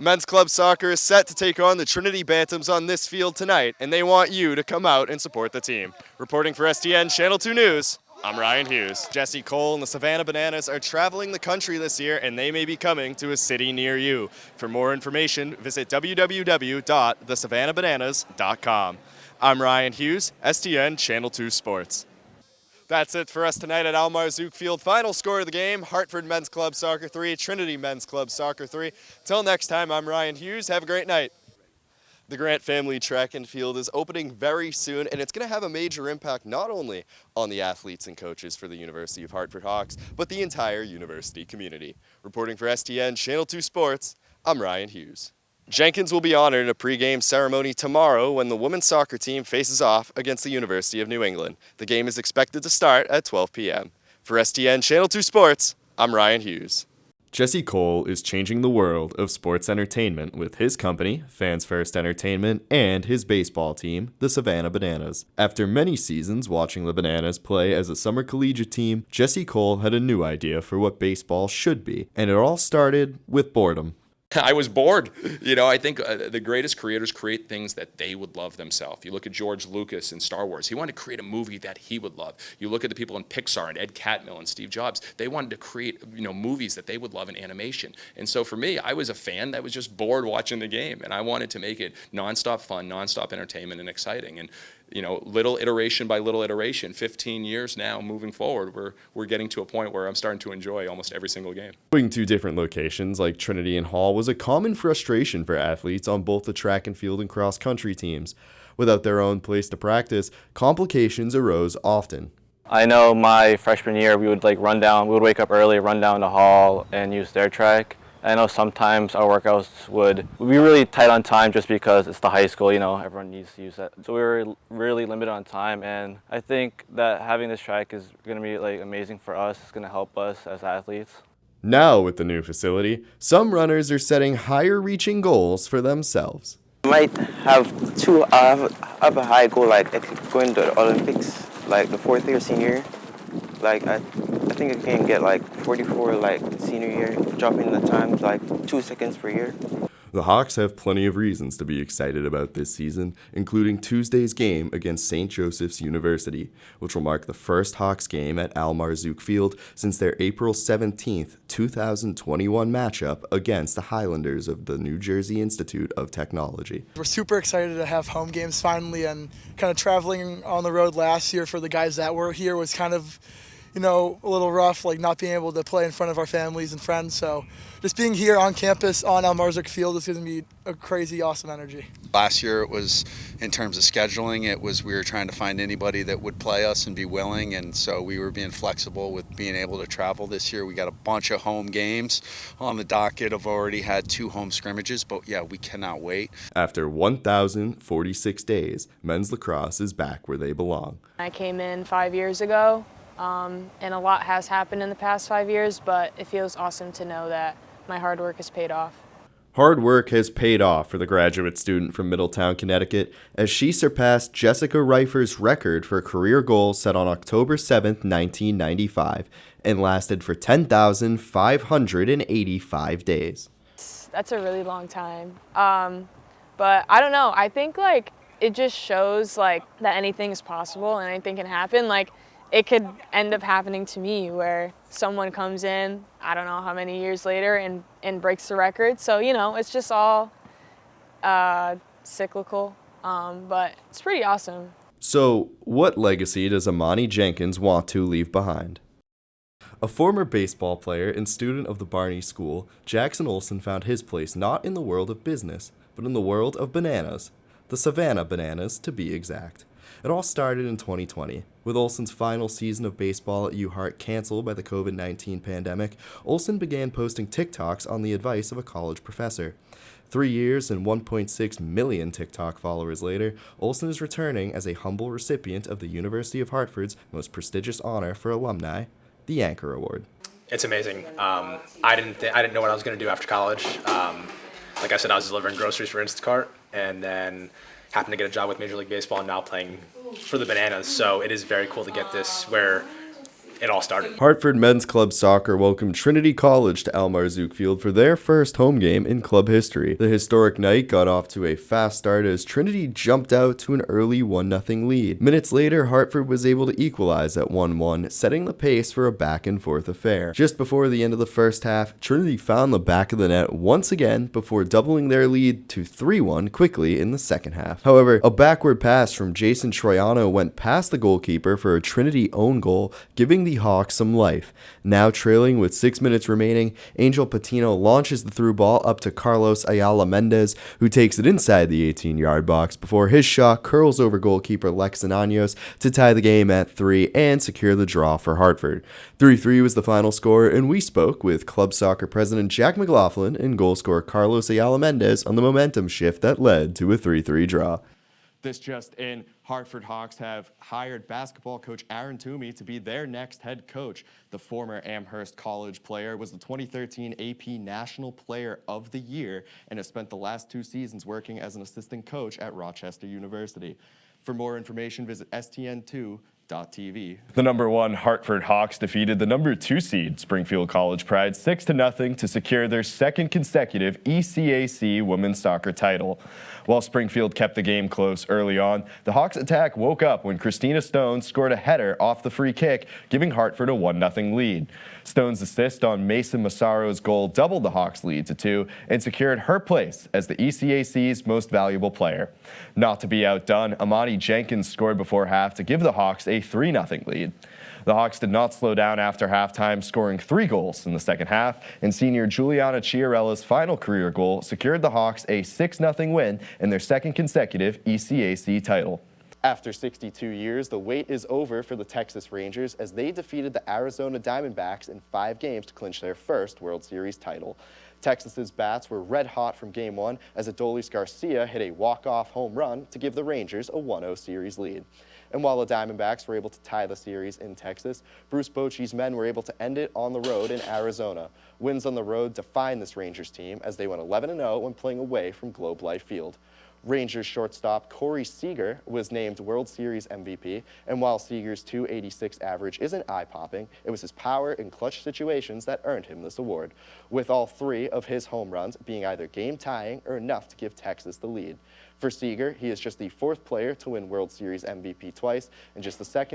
Men's club soccer is set to take on the Trinity Bantams on this field tonight, and they want you to come out and support the team. Reporting for STN Channel 2 News, I'm Ryan Hughes. Jesse Cole and the Savannah Bananas are traveling the country this year, and they may be coming to a city near you. For more information, visit www.thesavannahbananas.com. I'm Ryan Hughes, STN Channel 2 Sports. That's it for us tonight at Almar Zook Field. Final score of the game, Hartford Men's Club Soccer 3, Trinity Men's Club Soccer 3. Till next time, I'm Ryan Hughes. Have a great night. The Grant Family Track and Field is opening very soon, and it's going to have a major impact not only on the athletes and coaches for the University of Hartford Hawks, but the entire university community. Reporting for STN Channel 2 Sports, I'm Ryan Hughes. Jenkins will be honored in a pregame ceremony tomorrow when the women's soccer team faces off against the University of New England. The game is expected to start at 12 p.m. For STN Channel 2 Sports, I'm Ryan Hughes. Jesse Cole is changing the world of sports entertainment with his company, Fans First Entertainment, and his baseball team, the Savannah Bananas. After many seasons watching the Bananas play as a summer collegiate team, Jesse Cole had a new idea for what baseball should be, and it all started with boredom. I was bored. I think the greatest creators create things that they would love themselves. You look at George Lucas in Star Wars. He wanted to create a movie that he would love. You look at the people in Pixar and Ed Catmull and Steve Jobs. They wanted to create, movies that they would love in animation. And so for me, I was a fan that was just bored watching the game. And I wanted to make it nonstop fun, nonstop entertainment, and exciting. And little iteration by little iteration, 15 years now moving forward, we're getting to a point where I'm starting to enjoy almost every single game. Going to different locations like Trinity and Hall was a common frustration for athletes on both the track and field and cross-country teams. Without their own place to practice, complications arose often. I know my freshman year we would wake up early, run down to Hall and use their track. I know sometimes our workouts would be really tight on time just because it's the high school, everyone needs to use that. So we were really limited on time, and I think that having this track is going to be amazing for us. It's going to help us as athletes. Now with the new facility, some runners are setting higher reaching goals for themselves. I might have have a high goal going to the Olympics, the fourth year senior. I think I can get 44 senior year, dropping the times 2 seconds per year. The Hawks have plenty of reasons to be excited about this season, including Tuesday's game against St. Joseph's University, which will mark the first Hawks game at Almar Zook Field since their April 17th, 2021 matchup against the Highlanders of the New Jersey Institute of Technology. We're super excited to have home games finally, and kind of traveling on the road last year for the guys that were here was kind of a little rough, not being able to play in front of our families and friends. So just being here on campus on Almar Zook Field is going to be a crazy, awesome energy. Last year it was, in terms of scheduling, we were trying to find anybody that would play us and be willing, and so we were being flexible with being able to travel this year. We got a bunch of home games on the docket. I've already had 2 home scrimmages, but yeah, we cannot wait. After 1,046 days, men's lacrosse is back where they belong. I came in 5 years ago. And a lot has happened in the past 5 years, but it feels awesome to know that my hard work has paid off. Hard work has paid off for the graduate student from Middletown, Connecticut, as she surpassed Jessica Reifer's record for a career goal set on October 7, 1995, and lasted for 10,585 days. That's a really long time. But I don't know, I think it just shows that anything is possible and anything can happen. It could end up happening to me where someone comes in, I don't know how many years later, and breaks the record. So, it's just all cyclical, but it's pretty awesome. So, what legacy does Amani Jenkins want to leave behind? A former baseball player and student of the Barney School, Jackson Olson found his place not in the world of business, but in the world of bananas. The Savannah Bananas, to be exact. It all started in 2020. With Olson's final season of baseball at UHart canceled by the COVID-19 pandemic, Olson began posting TikToks on the advice of a college professor. 3 years and 1.6 million TikTok followers later, Olson is returning as a humble recipient of the University of Hartford's most prestigious honor for alumni, the Anchor Award. It's amazing. I didn't know what I was going to do after college. Like I said, I was delivering groceries for Instacart, and then happened to get a job with Major League Baseball and now playing for the Bananas. So it is very cool to get this where it all started. Hartford Men's Club Soccer welcomed Trinity College to Almar Zook Field for their first home game in club history. The historic night got off to a fast start as Trinity jumped out to an early 1-0 lead. Minutes later, Hartford was able to equalize at 1-1, setting the pace for a back-and-forth affair. Just before the end of the first half, Trinity found the back of the net once again before doubling their lead to 3-1 quickly in the second half. However, a backward pass from Jason Troiano went past the goalkeeper for a Trinity own goal, giving the Hawks some life. Now trailing with 6 minutes remaining, Angel Patino launches the through ball up to Carlos Ayala Mendez, who takes it inside the 18-yard box before his shot curls over goalkeeper Lex Ananios to tie the game at 3 and secure the draw for Hartford. 3-3 was the final score, and we spoke with Club Soccer President Jack McLaughlin and goal scorer Carlos Ayala Mendez on the momentum shift that led to a 3-3 draw. This just in, Hartford Hawks have hired basketball coach Aaron Toomey to be their next head coach. The former Amherst College player was the 2013 AP National Player of the Year and has spent the last 2 seasons working as an assistant coach at Rochester University. For more information, visit stn2.tv. The number 1 Hartford Hawks defeated the number 2 seed Springfield College Pride 6-0 to secure their second consecutive ECAC women's soccer title. While Springfield kept the game close early on, the Hawks' attack woke up when Christina Stone scored a header off the free kick, giving Hartford a 1-0 lead. Stone's assist on Mason Massaro's goal doubled the Hawks' lead to 2 and secured her place as the ECAC's most valuable player. Not to be outdone, Amani Jenkins scored before half to give the Hawks a 3-0 lead. The Hawks did not slow down after halftime, scoring 3 goals in the second half, and senior Juliana Chiarella's final career goal secured the Hawks a 6-0 win and their second consecutive ECAC title. After 62 years, the wait is over for the Texas Rangers as they defeated the Arizona Diamondbacks in 5 games to clinch their first World Series title. Texas's bats were red hot from Game 1 as Adolis Garcia hit a walk-off home run to give the Rangers a 1-0 series lead. And while the Diamondbacks were able to tie the series in Texas, Bruce Bochy's men were able to end it on the road in Arizona. Wins on the road defined this Rangers team as they went 11-0 when playing away from Globe Life Field. Rangers shortstop Corey Seager was named World Series MVP, and while Seager's .286 average isn't eye-popping, it was his power in clutch situations that earned him this award, with all 3 of his home runs being either game-tying or enough to give Texas the lead. For Seager, he is just the 4th player to win World Series MVP twice and just the 2nd